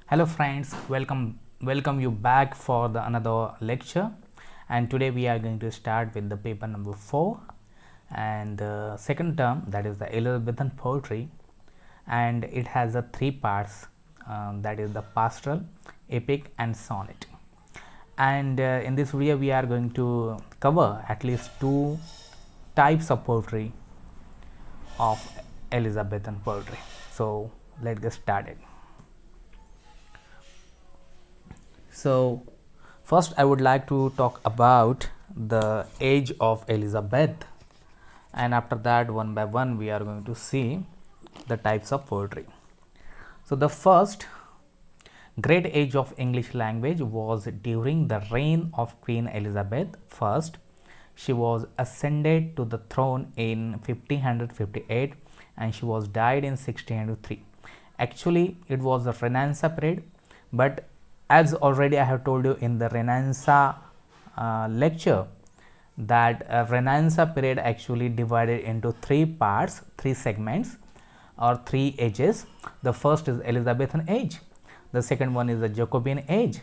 Hello friends, welcome you back for the another lecture, and today we are going to start with the paper number 4 and the second term, that is the Elizabethan poetry, and it has the three parts, that is the pastoral, epic and sonnet. And in this video we are going to cover at least two types of poetry of Elizabethan poetry. So let's get started. So first I would like to talk about the age of Elizabeth, and after that one by one we are going to see the types of poetry. So the first great age of English language was during the reign of Queen Elizabeth I. She was ascended to the throne in 1558 and she was died in 1603. Actually it was a Renaissance period, but as already I have told you in the Renaissance lecture, that Renaissance period actually divided into three parts, three segments or three ages. The first is Elizabethan age, the second one is the Jacobean age,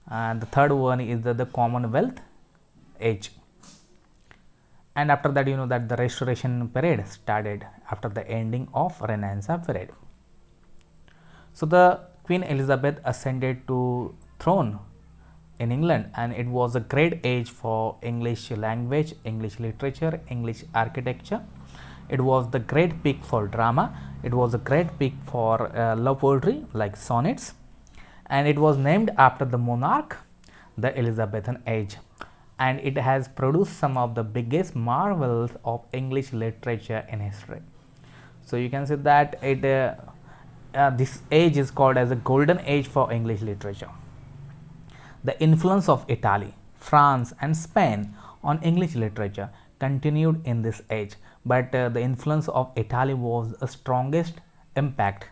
and the third one is the Commonwealth age. And after that, you know that the Restoration period started after the ending of Renaissance period. So the Queen Elizabeth ascended to throne in England, and it was a great age for English language, English literature, English architecture. It was the great peak for drama. It was a great peak for love poetry like sonnets, and it was named after the monarch, the Elizabethan age, and it has produced some of the biggest marvels of English literature in history. So you can say that this age is called as a golden age for English literature. The influence of Italy, France and Spain on English literature continued in this age, but the influence of Italy was the strongest impact.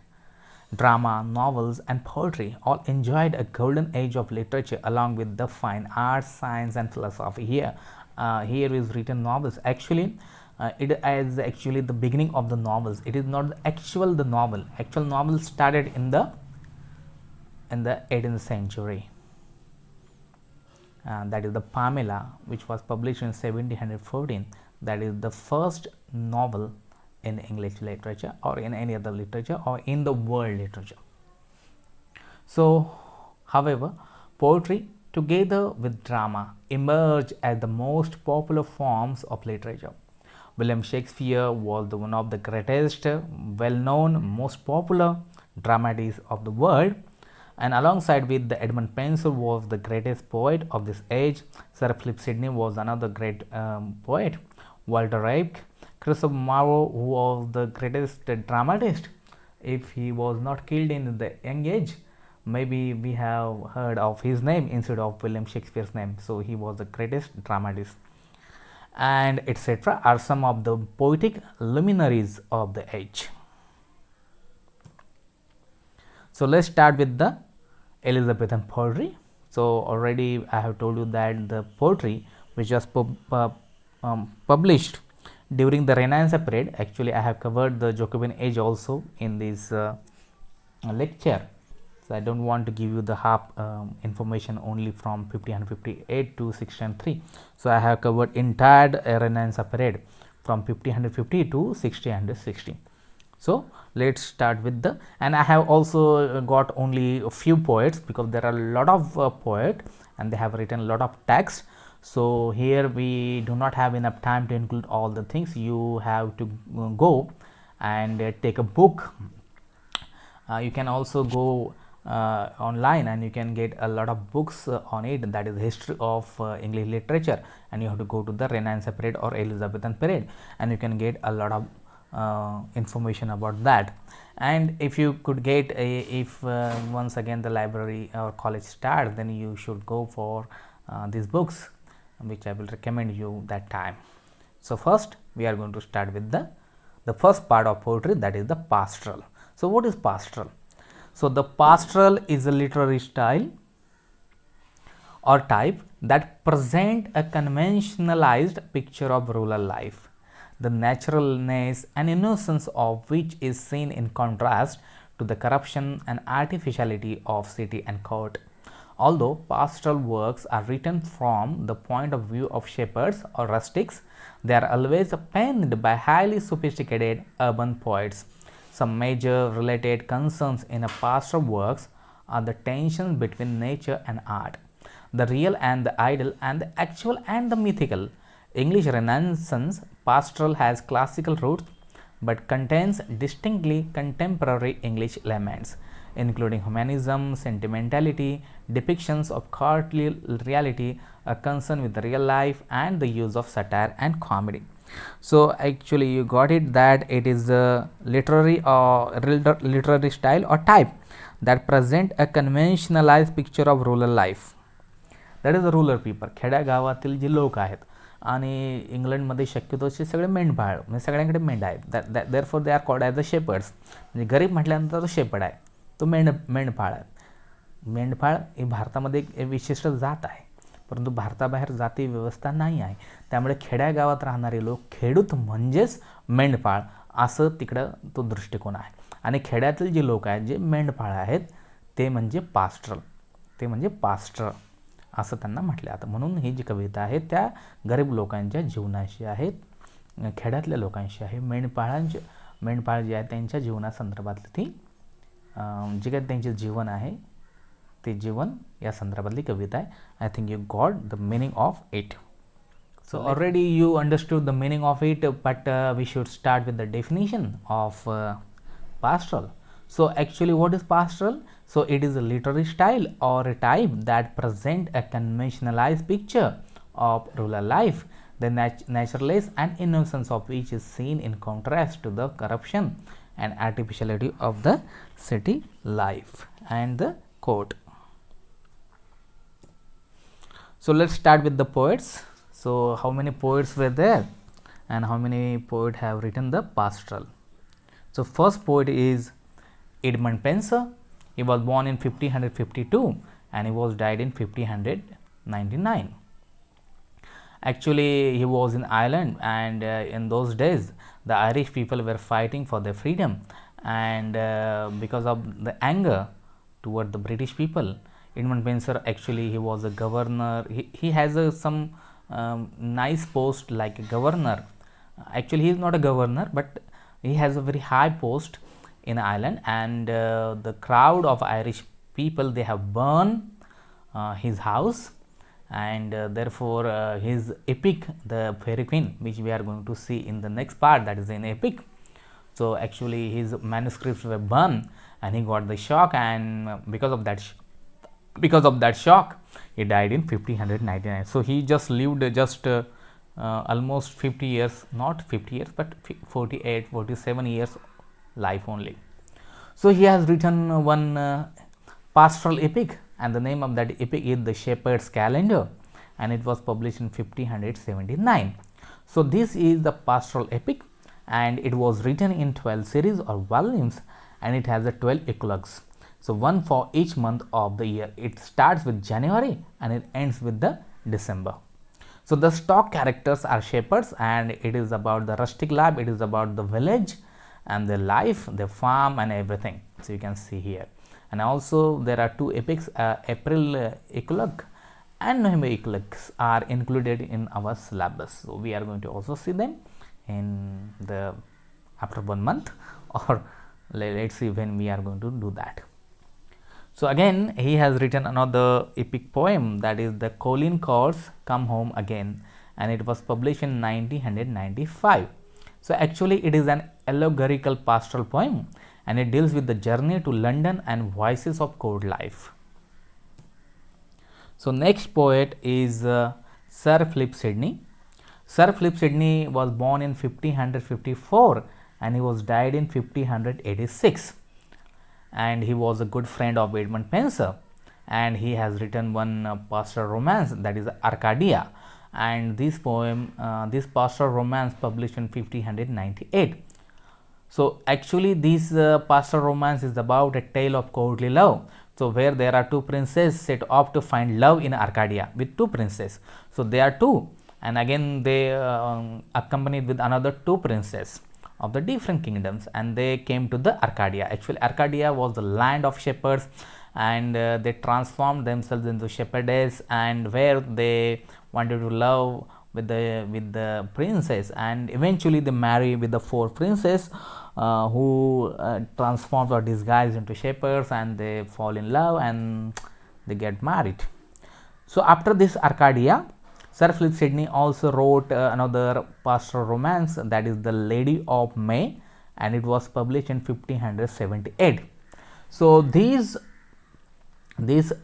Drama, novels and poetry all enjoyed a golden age of literature along with the fine arts, science and philosophy. Here is written novels. Actually it is actually the beginning of the novels. It is not the novel. Actual novel started in the 18th century. That is the Pamela, which was published in 1714. That is the first novel in English literature or in any other literature or in the world literature. So, however, poetry together with drama emerged as the most popular forms of literature. William Shakespeare was one of the greatest, well-known, most popular dramatists of the world, and alongside with the Edmund Spenser was the greatest poet of this age. Sir Philip Sidney was another great poet. Walter Raleigh, Christopher Marlowe, who was the greatest dramatist. If he was not killed in the young age, maybe we have heard of his name instead of William Shakespeare's name. So he was the greatest dramatist, and etc. are some of the poetic luminaries of the age. So let's start with the Elizabethan poetry. So already I have told you that the poetry which was published during the Renaissance period. Actually I have covered the Jacobean age also in this lecture. So I don't want to give you the half information only from 1558 to 1603. So I have covered entire Renaissance period from 1550 to 1660. So let's start with the, and I have also got only a few poets because there are a lot of poets and they have written a lot of text. So here we do not have enough time to include all the things. You have to go and take a book. You can also go online and you can get a lot of books on it, that is history of English literature, and you have to go to the Renaissance period or Elizabethan period and you can get a lot of information about that. And if you could get if once again the library or college starts, then you should go for these books, which I will recommend you that time. So first we are going to start with the first part of poetry, that is the pastoral. So what is pastoral? So the pastoral is a literary style or type that present a conventionalized picture of rural life, the naturalness and innocence of which is seen in contrast to the corruption and artificiality of city and court. Although pastoral works are written from the point of view of shepherds or rustics, they are always penned by highly sophisticated urban poets. Some major related concerns in a pastoral works are the tensions between nature and art, the real and the ideal, and the actual and the mythical. English Renaissance pastoral has classical roots but contains distinctly contemporary English elements, including humanism, sentimentality, depictions of courtly reality, a concern with the real life, and the use of satire and comedy. So actually you got it that it is a literary or literary style or type that present a conventionalized picture of rural life. That is a rural people. खेड्यागावातील जे लोक आहेत आणि इंग्लंडमध्ये शक्यतो असे सगळे मेंढपाळ, म्हणजे सगळ्यांकडे मेंढा आहेत. Therefore they are called as a shepherds. म्हणजे गरीब म्हटल्यानंतर तो शेपड आहे, तो मेंढपाळ आहे. मेंढपाळ ही भारतामध्ये एक विशिष्ट जात आहे, परंतु भारताबाहेर जाती व्यवस्था नाही आहे. त्यामुळे खेड्यागावात राहणारे लोक खेडूत म्हणजेच मेंढपाळ असं तिकडं तो दृष्टिकोन आहे. आणि खेड्यातील जे लोक आहेत जे मेंढपाळ आहेत ते म्हणजे पास्टर, ते म्हणजे पास्टर असं त्यांना म्हटलं जातं. म्हणून ही जी कविता आहे त्या गरीब लोकांच्या जीवनाशी आहेत, खेड्यातल्या लोकांशी आहे. मेंढपाळ जे आहे त्यांच्या जीवनासंदर्भातली ती जे काही त्यांचे जीवन आहे ते जीवन या संदर्भातली कविता आहे. I think you got the meaning of it. So already you understood the meaning of it, but we should start with the definition of pastoral. So actually what is pastoral? So it is a literary style or a type that present a conventionalized picture of rural life, the naturalness and innocence of which is seen in contrast to the corruption and artificiality of the city life and the court. So let's start with the poets. So how many poets were there and how many poets have written the pastoral? So first poet is Edmund Spenser. He was born in 1552 and he was died in 1599. Actually he was in Ireland, and in those days the Irish people were fighting for their freedom, and because of the anger toward the British people, Edmund Spenser actually he was a governor. He has some nice post like a governor. Actually he is not a governor, but he has a very high post in Ireland, and the crowd of Irish people, they have burned his house, and therefore his epic, the Fairy Queen, which we are going to see in the next part, that is in epic. So actually his manuscripts were burned and he got the shock, and because of that shock he died in 1599. So he just lived just almost 50 years, not 50 years but 48 47 years life only. So he has written one pastoral epic, and the name of that epic is The Shepherd's Calendar, and it was published in 1579. So this is the pastoral epic, and it was written in 12 series or volumes, and it has a 12 eclogues. So one for each month of the year. It starts with January and it ends with the December. So the stock characters are shepherds, and it is about the rustic life, it is about the village and the life, the farm and everything. So you can see here. And also there are two epics, April eclogue and November eclogues are included in our syllabus. So we are going to also see them in the after 1 month, or let's see when we are going to do that. So again he has written another epic poem, that is the Colin Coward's Come Home Again, and it was published in 1995. So actually it is an allegorical pastoral poem, and it deals with the journey to London and voices of court life. So next poet is Sir Philip Sidney. Sir Philip Sidney was born in 1554 and he was died in 1586. And he was a good friend of Edmund Spenser, and he has written one pastoral romance, that is Arcadia, and this pastoral romance published in 1598. So actually this pastoral romance is about a tale of courtly love. So where there are two princes set off to find love in Arcadia with two princes. So they are two, and again they accompanied with another two princes of the different kingdoms, and they came to the Arcadia. Actually, Arcadia was the land of shepherds, and they transformed themselves into shepherdess, and where they wanted to love with the princess, and eventually they marry with the 4 princes who transformed or disguised into shepherds, and they fall in love and they get married. So after this Arcadia, Sir Philip Sidney also wrote another pastoral romance, that is the Lady of May, and it was published in 1578. So this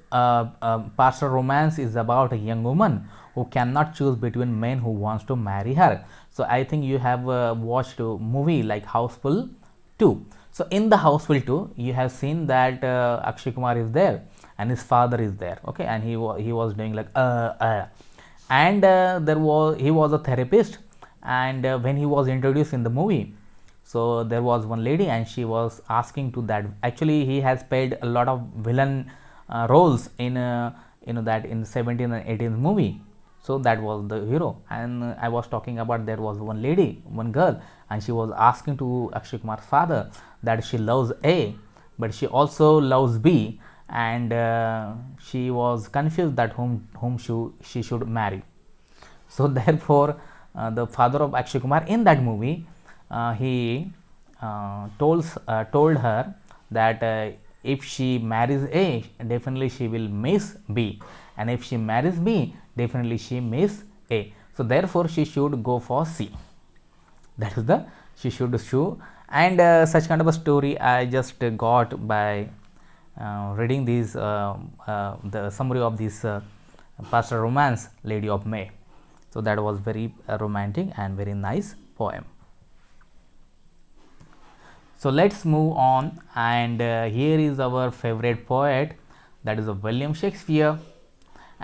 pastoral romance is about a young woman who cannot choose between men who wants to marry her. So I think you have watched a movie like Houseful 2. So in the Houseful 2, you have seen that Akshay Kumar is there and his father is there, okay, and he was doing like and he was a therapist, and when he was introduced in the movie, so there was one lady and she was asking to that. Actually, he has played a lot of villain roles in that in 17th and 18th movie. So that was the hero, and I was talking about there was one lady, one girl, and she was asking to Akshay Kumar's father that she loves A, but she also loves B, and she was confused that whom she should marry. So therefore, the father of Akshay Kumar in that movie, he told her that if she marries A, definitely she will miss B, and if she marries B, definitely she miss A. So therefore, she should go for C. That is the she should show, and such kind of a story I just got by reading these the summary of this pastoral romance, Lady of May. So that was very romantic and very nice poem. So let's move on, and here is our favorite poet, that is William Shakespeare.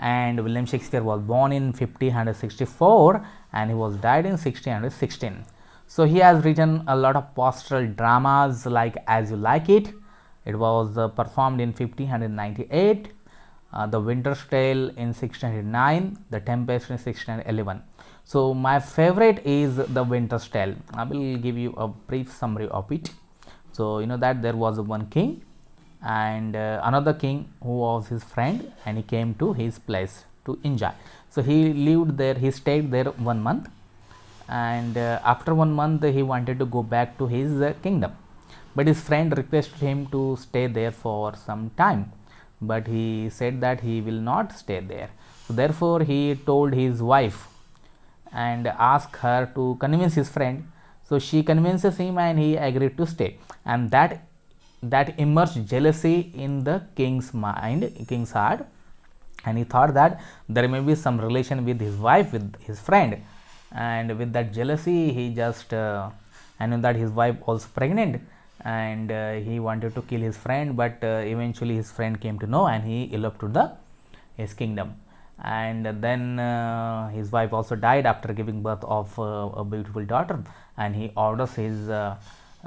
And William Shakespeare was born in 1564 and he was died in 1616. So he has written a lot of pastoral dramas like As You Like It. It was performed in 1598, The Winter's Tale in 1609, The Tempest in 1611. So my favorite is The Winter's Tale. I will give you a brief summary of it. So you know that there was one king, and another king who was his friend, and he came to his place to enjoy. So he lived there, he stayed there 1 month, and after 1 month he wanted to go back to his kingdom, but his friend requested him to stay there for some time, but he said that he will not stay there. So therefore he told his wife and asked her to convince his friend. So she convinces him and he agreed to stay, and that immersed jealousy in the king's heart, and he thought that there may be some relation with his wife, with his friend, and with that jealousy he just and that his wife was pregnant, and he wanted to kill his friend, but eventually his friend came to know and he eloped to his kingdom. And then his wife also died after giving birth of a beautiful daughter, and he orders his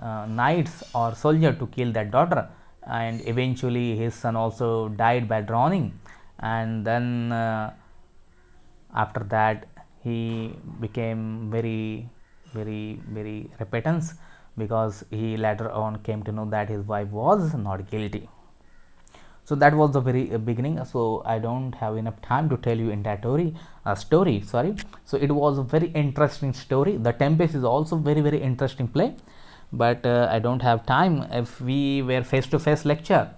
knights or soldier to kill that daughter, and eventually his son also died by drowning. And then after that he became very repentant, because he later on came to know that his wife was not guilty. So that was the very beginning. So I don't have enough time to tell you entire story. Sorry. So it was a very interesting story. The Tempest is also very interesting play, but I don't have time. If we were face-to-face lecture,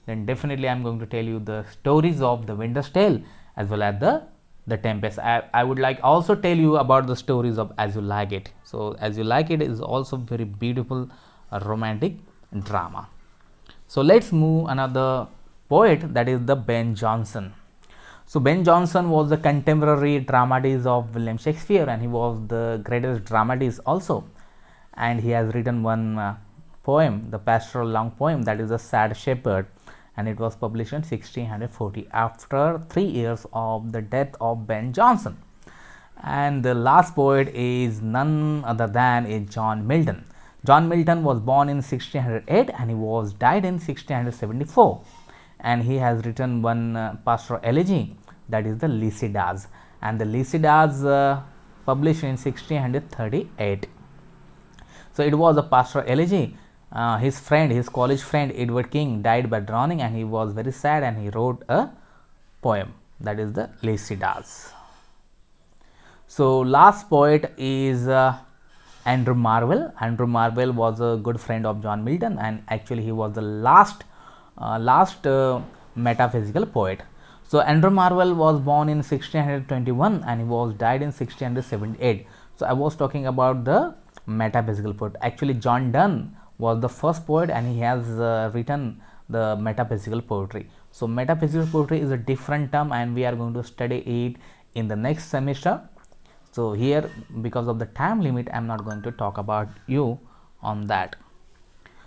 then definitely I am going to tell you the stories of The Winter's Tale as well as the Tempest. I would like also tell you about the stories of As You Like It. So As You Like It is also very beautiful romantic drama. So let's move another poet, that is the Ben Jonson. So Ben Jonson was the contemporary dramatist of William Shakespeare, and he was the greatest dramatist also, and he has written one poem, the pastoral long poem, that is The Sad Shepherd, and it was published in 1640 after 3 years of the death of Ben Jonson. And the last poet is none other than John Milton. John Milton was born in 1608 and he was died in 1674, and he has written one pastoral elegy, that is the Lycidas, and the Lycidas published in 1638. So it was a pastor elegy. His friend, his college friend Edward King died by drowning, and he was very sad, and he wrote a poem, that is the Lycidas. So last poet is Andrew Marvell. Andrew Marvell was a good friend of John Milton, and actually he was the last metaphysical poet. So Andrew Marvell was born in 1621 and he was died in 1678. So I was talking about the metaphysical poet. Actually John Donne was the first poet, and he has written the metaphysical poetry. So metaphysical poetry is a different term, and we are going to study it in the next semester. So here, because of the time limit, I am not going to talk about you on that.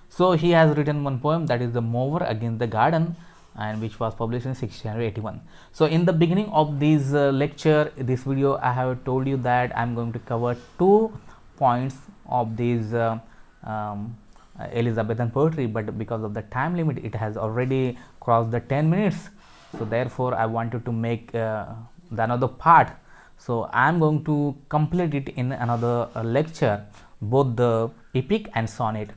So he has written one poem, that is the Mover Against the Garden, and which was published in 1681. So in the beginning of this lecture, this video, I have told you that I am going to cover 2 points of this Elizabethan poetry, but because of the time limit, it has already crossed the 10 minutes. So therefore I wanted to make the another part. So I am going to complete it in another lecture, both the epic and sonnet.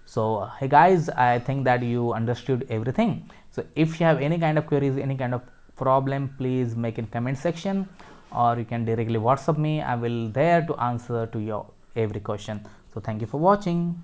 So hey guys, I think that you understood everything. So if you have any kind of queries, any kind of problem, please make in comment section, or you can directly WhatsApp me. I will there to answer to your every question. So thank you for watching.